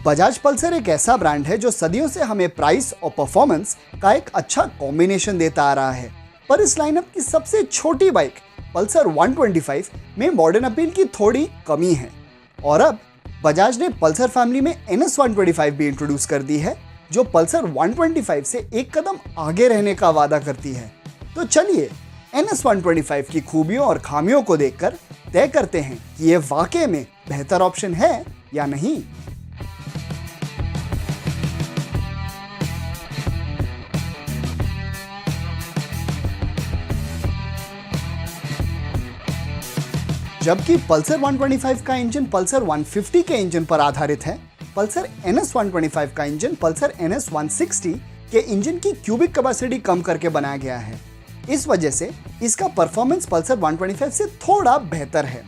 Bajaj Pulsar एक ऐसा brand है जो सदियों से हमें प्राइस और परफॉर्मेंस का एक अच्छा कॉम्बिनेशन देता आ रहा है। पर इस लाइनअप की सबसे छोटी बाइक पल्सर 125 में मॉडर्न अपील की थोड़ी कमी है। और अब बजाज ने पल्सर फैमिली में NS 125 भी इंट्रोड्यूस कर दी है, जो पल्सर 125 से एक कदम आगे रहने का वादा करती है। तो चलिए NS 125 की खूबियों और खामियों को देखकर तय करते हैं कि ये वाकई में बेहतर ऑप्शन है या नहीं। जबकि पल्सर 125 का इंजन पल्सर 150 के इंजन पर आधारित है, पल्सर NS 125 का इंजन पल्सर NS 160 के इंजन की क्यूबिक कैपेसिटी कम करके बनाया गया है। इस वजह से इसका परफॉर्मेंस पल्सर 125 से थोड़ा बेहतर है।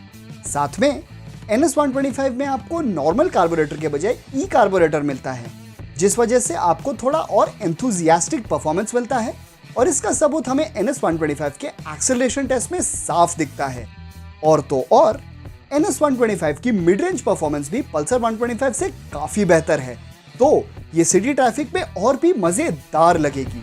साथ में NS 125 में आपको नॉर्मल कार्बोरेटर के बजाय ई कार्बोरेटर मिलता है, जिस वजह से आपको थोड़ा और एंथुसियास्टिक परफॉर्मेंस मिलता है। और इसका सबूत हमें NS 125 के एक्सेलरेशन टेस्ट में साफ दिखता है। और तो और NS 125 की मिड रेंज परफॉर्मेंस भी पल्सर 125 से काफी बेहतर है, तो ये सिटी ट्रैफिक में और भी मजेदार लगेगी।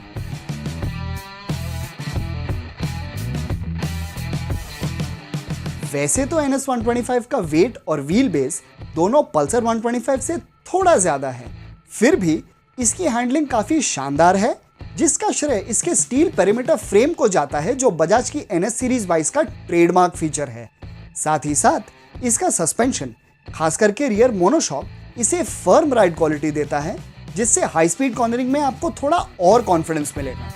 वैसे तो NS 125 का वेट और व्हील बेस दोनों पल्सर 125 से थोड़ा ज्यादा है, फिर भी इसकी हैंडलिंग काफी शानदार है, जिसका श्रेय इसके स्टील पेरीमीटर फ्रेम को जाता है, जो बजाज की NS सीरीज बाइक्स का ट्रेडमार्क फीचर है। साथ ही साथ इसका सस्पेंशन, खास करके रियर मोनोशॉक, इसे फर्म राइड क्वालिटी देता है, जिससे हाई स्पीड कॉर्नरिंग में आपको थोड़ा और कॉन्फिडेंस मिलेगा।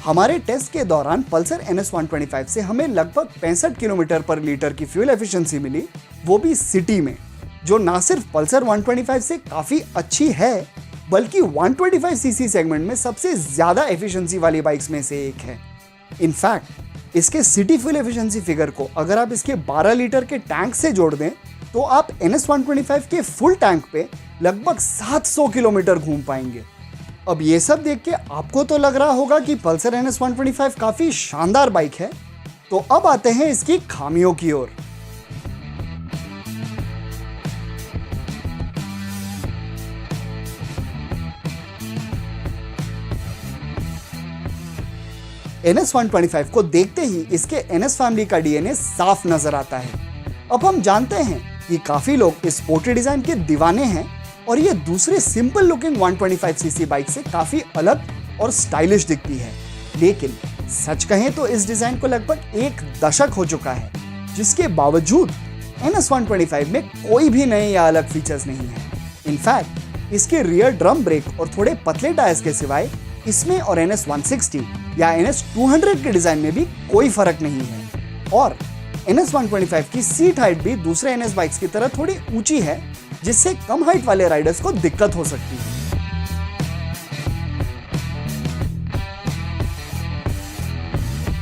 हमारे टेस्ट के दौरान पल्सर NS 125 से हमें लगभग 65 किलोमीटर पर लीटर की फ्यूल एफिशिएंसी मिली, वो भी सिटी में, जो ना सिर्फ पल्सर 125 से काफी अच्छी है, बल्कि 125 सीसी सेगमेंट में सबसे ज्यादा एफिशिएंसी वाली बाइक्स में से एक है। इनफैक्ट इसके सिटी फ्यूल एफिशिएंसी फिगर को अगर आप इसके 12 लीटर के टैंक से जोड़ दें, तो आप NS 125 के फुल टैंक पे लगभग 700 किलोमीटर घूम पाएंगे। अब ये सब देख के आपको तो लग रहा होगा कि पल्सर NS 125 काफी शानदार बाइक है। तो अब आते हैं इसकी खामियों की ओर। NS 125 को देखते ही इसके NS फैमिली का DNA साफ नजर आता है। अब हम जानते हैं कि काफी लोग इस स्पोर्टी डिजाइन के दीवाने हैं, और ये दूसरे सिंपल लुकिंग 125 सीसी बाइक से काफी अलग और स्टाइलिश दिखती है। लेकिन सच कहें तो इस डिजाइन को लगभग एक दशक हो चुका है, जिसके बावजूद NS 125 में कोई भी नए या अलग फीचर्स नहीं है। इनफैक्ट इसके रियर ड्रम ब्रेक और थोड़े पतले टायर्स के सिवाय इसमें और NS 160 या NS 200 के डिजाइन में भी कोई फर्क नहीं है। और NS 125 की सीट हाइट भी दूसरे NS बाइक्स की तरह थोड़ी ऊंची है, जिससे कम हाइट वाले राइडर्स को दिक्कत हो सकती है।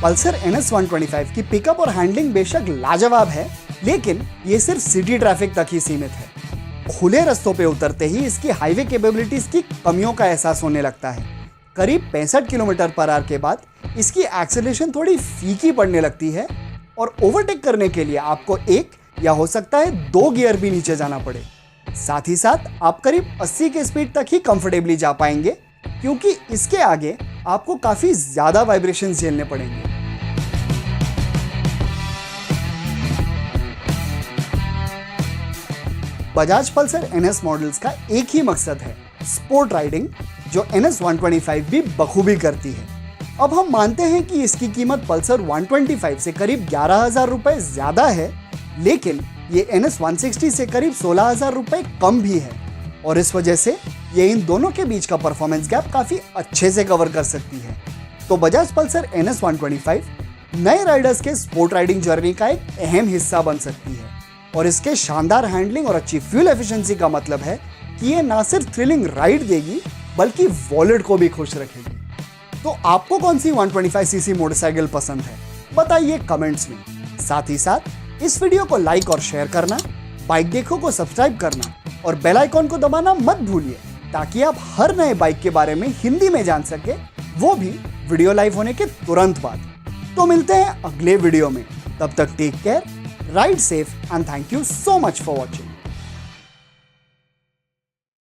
पल्सर NS 125 की पिकअप और हैंडलिंग बेशक लाजवाब है, लेकिन ये सिर्फ सिटी ट्रैफिक तक ही सीमित है। खुले रास्तों पे उतरते ही इसकी हाईवे कैपेबिलिटीज की कमियों का एहसास होने लगता है। करीब 65 किलोमीटर पर आवर के बाद इसकी एक्सेलरेशन थोड़ी फीकी पड़ने लगती है, और ओवरटेक करने के लिए आपको एक या हो सकता है 2 गियर भी नीचे जाना पड़े। साथ ही साथ आप करीब 80 के स्पीड तक ही कंफर्टेबली जा पाएंगे, क्योंकि इसके आगे आपको काफी ज्यादा वाइब्रेशन झेलने पड़ेंगे। बजाज पल्सर NS मॉडल्स का एक ही मकसद है, स्पोर्ट राइडिंग, जो NS 125 भी बखूबी करती है। अब हम मानते हैं कि इसकी कीमत पल्सर 125 से करीब 11,000 रुपए ज्यादा है, लेकिन ये NS 160 से करीब 16,000 रुपए कम भी है, और इस वजह से ये इन दोनों के बीच का परफॉर्मेंस गैप काफी अच्छे से कवर कर सकती है। तो बजाज पल्सर NS 125 नए राइडर्स के स्पोर्ट राइडिंग जर्नी का एक अहम हिस्सा बन सकती है, और इसके शानदार हैंडलिंग और अच्छी फ्यूल एफिशिएंसी का मतलब है कि ये ना सिर्फ थ्रिलिंग राइड देगी, बल्कि वॉलेट को भी खुश रखेगी। तो आपको कौन सी 125 सीसी मोटरसाइकिल पसंद है, बताइए कमेंट्स में। साथ ही साथ इस वीडियो को लाइक और शेयर करना, बाइक देखो को सब्सक्राइब करना और बेल आइकॉन को दबाना मत भूलिए, ताकि आप हर नए बाइक के बारे में हिंदी में जान सके, वो भी वीडियो लाइव होने के तुरंत बाद। तो मिलते हैं अगले वीडियो में, तब तक take care, Ride safe and thank you so much for watching.